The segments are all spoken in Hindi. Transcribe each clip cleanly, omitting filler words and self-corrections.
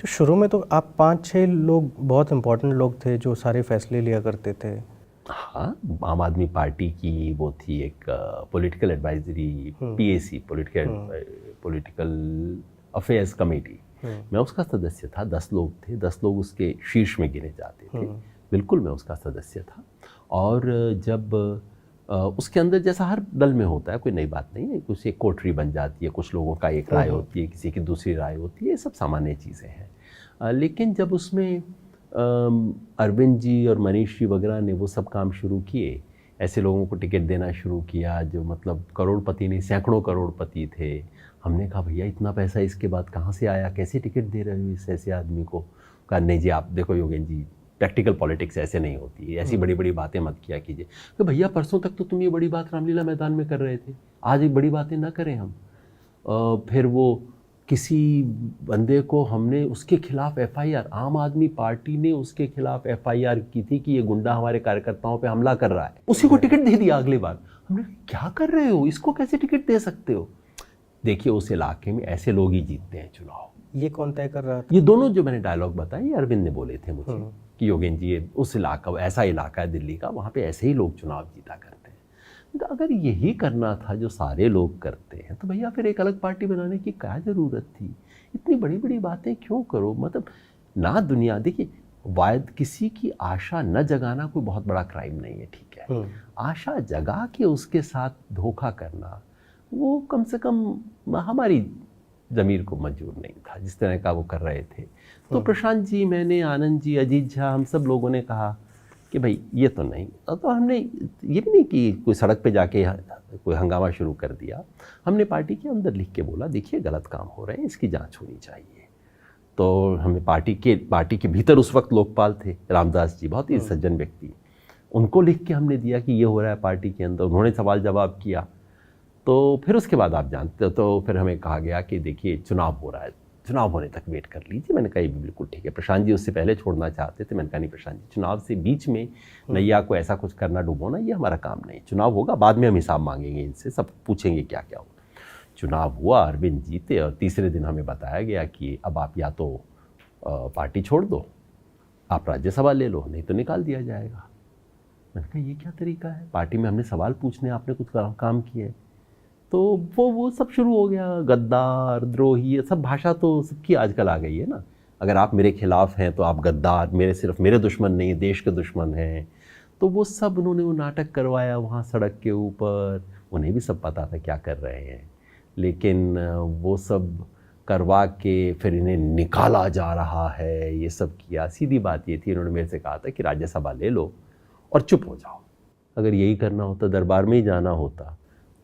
तो शुरू में तो आप 5-6 लोग बहुत इम्पोर्टेंट लोग थे जो सारे फैसले लिया करते थे। हाँ, आम आदमी पार्टी की वो थी एक political advisory, PAC, political affairs committee. मैं उसका सदस्य था। 10 लोग थे, 10 लोग उसके शीर्ष में गिने जाते थे। बिल्कुल मैं उसका सदस्य था। और जब उसके अंदर जैसा हर दल में होता है, कोई नई बात नहीं है, कुछ एक कोठरी बन जाती है, कुछ लोगों का एक राय होती है, किसी की दूसरी राय होती है, ये सब सामान्य चीज़ें हैं। लेकिन जब उसमें अरविंद जी और मनीष जी वगैरह ने वो सब काम शुरू किए, ऐसे लोगों को टिकट देना शुरू किया जो मतलब करोड़पति नहीं, सैकड़ों करोड़पति थे। हमने कहा भैया इतना पैसा इसके बाद कहाँ से आया, कैसे टिकट दे रहे हो इस ऐसे आदमी को। कहा नहीं जी, आप देखो योगेन जी, प्रैक्टिकल पॉलिटिक्स ऐसे नहीं होती है, ऐसी बड़ी बड़ी बातें मत किया कीजिए। तो भैया परसों तक तो तुम ये बड़ी बात रामलीला मैदान में कर रहे थे, आज एक बड़ी बातें ना करें हम। फिर वो किसी बंदे को हमने उसके खिलाफ एफआईआर, आम आदमी पार्टी ने उसके खिलाफ एफआईआर की थी कि ये गुंडा हमारे कार्यकर्ताओं पे हमला कर रहा है, उसी को टिकट दे दिया अगली बार। हमने क्या कर रहे हो, इसको कैसे टिकट दे सकते हो। देखिए उस इलाके में ऐसे लोग ही जीतते हैं चुनाव। ये कौन तय कर रहा था? ये दोनों जो मैंने डायलॉग बताए ये अरविंद ने बोले थे मुझे कि योगेन जी ये उस इलाका, ऐसा इलाका है दिल्ली का, वहाँ पे ऐसे ही लोग चुनाव जीता करते हैं। तो अगर यही करना था जो सारे लोग करते हैं तो भैया फिर एक अलग पार्टी बनाने की क्या ज़रूरत थी। इतनी बड़ी बड़ी बातें क्यों करो। मतलब ना दुनिया, देखिए वायद किसी की आशा न जगाना कोई बहुत बड़ा क्राइम नहीं है, ठीक है। आशा जगा के उसके साथ धोखा करना वो कम से कम हमारी ज़मीर को मंजूर नहीं था, जिस तरह का वो कर रहे थे। तो प्रशांत जी, मैंने, आनंद जी, अजीत झा, हम सब लोगों ने कहा कि भाई ये तो नहीं। तो हमने ये भी नहीं कि कोई सड़क पे जाके कोई हंगामा शुरू कर दिया। हमने पार्टी के अंदर लिख के बोला देखिए गलत काम हो रहे हैं, इसकी जांच होनी चाहिए। तो हमें पार्टी के भीतर उस वक्त लोकपाल थे रामदास जी, बहुत ही सज्जन व्यक्ति, उनको लिख के हमने दिया कि ये हो रहा है पार्टी के अंदर। उन्होंने सवाल जवाब किया। तो फिर उसके बाद आप जानते हो, तो फिर हमें कहा गया कि देखिए चुनाव हो रहा है, चुनाव होने तक वेट कर लीजिए। मैंने कहा ये बिल्कुल ठीक है। प्रशांत जी उससे पहले छोड़ना चाहते थे, मैंने कहा नहीं प्रशांत जी, चुनाव से बीच में नैया को ऐसा कुछ करना, डुबोना, ये हमारा काम नहीं। चुनाव होगा, बाद में हम हिसाब मांगेंगे इनसे, सब पूछेंगे क्या क्या हुआ। चुनाव हुआ, अरविंद जीते, और तीसरे दिन हमें बताया गया कि अब आप या तो पार्टी छोड़ दो, आप राज्यसभा ले लो, नहीं तो निकाल दिया जाएगा। मैंने कहा ये क्या तरीका है, पार्टी में हमने सवाल पूछने, आपने कुछ काम किए। तो वो सब शुरू हो गया, गद्दार, द्रोही, ये सब भाषा तो सबकी आजकल आ गई है ना। अगर आप मेरे खिलाफ हैं तो आप गद्दार, सिर्फ मेरे दुश्मन नहीं, देश के दुश्मन हैं। तो वो सब उन्होंने वो नाटक करवाया वहाँ सड़क के ऊपर। उन्हें भी सब पता था क्या कर रहे हैं, लेकिन वो सब करवा के फिर इन्हें निकाला जा रहा है, ये सब किया। सीधी बात ये थी, इन्होंने मेरे से कहा था कि राज्यसभा ले लो और चुप हो जाओ। अगर यही करना होता, दरबार में ही जाना होता,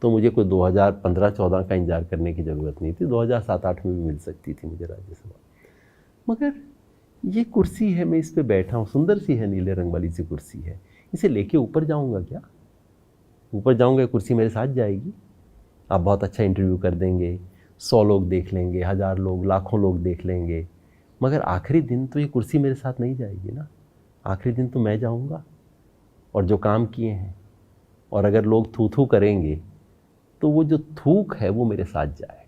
तो मुझे कोई 2015-14 का इंतजार करने की ज़रूरत नहीं थी, 2007-8 में भी मिल सकती थी मुझे राज्यसभा। मगर ये कुर्सी है, मैं इस पे बैठा हूँ, सुंदर सी है, नीले रंग वाली सी कुर्सी है, इसे लेके ऊपर जाऊँगा क्या? ऊपर जाऊँगा, कुर्सी मेरे साथ जाएगी। आप बहुत अच्छा इंटरव्यू कर देंगे, 100 लोग देख लेंगे, 1000 लोग, लाखों लोग देख लेंगे, मगर आखिरी दिन तो ये कुर्सी मेरे साथ नहीं जाएगी ना। आखिरी दिन तो मैं जाऊँगा, और जो काम किए हैं, और अगर लोग थू थू करेंगे तो वो जो थूक है वो मेरे साथ जाए।